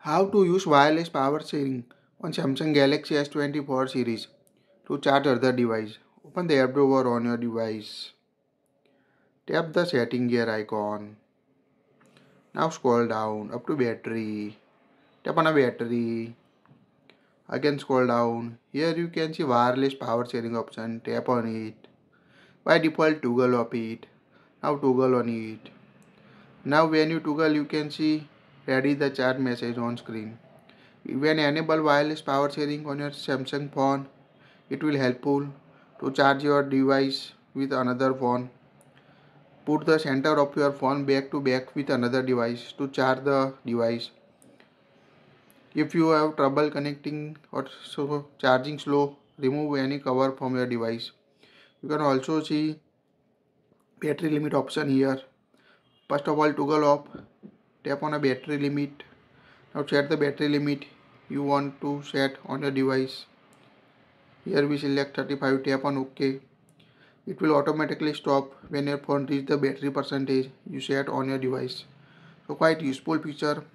How to use wireless power sharing on Samsung Galaxy S24 series to charge other device. Open the app drawer on your device. Tap the setting gear icon. Now scroll down up to battery. Tap on a battery. Again scroll down. Here you can see wireless power sharing option. Tap on it. By default toggle off it. Now toggle on it. Now when you toggle you can see ready the charge message on screen. When enable wireless power sharing on your Samsung phone, it will helpful to charge your device with another phone. Put the center of your phone back to back with another device to charge the device. If you have trouble connecting or so charging slow, remove any cover from your device. You can also see battery limit option here. First of all, toggle off. Tap on a battery limit. Now set the battery limit you want to set on your device. Here we select 35. Tap on OK. It will automatically stop when your phone reaches the battery percentage you set on your device. So quite useful feature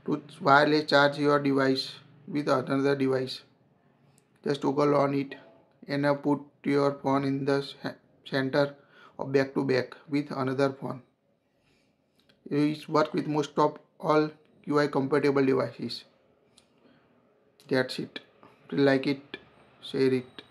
to wireless charge your device with another device. Just toggle on it and now put your phone in the center of back to back with another phone. It works with most of all UI compatible devices. That's it. If you like it, share it.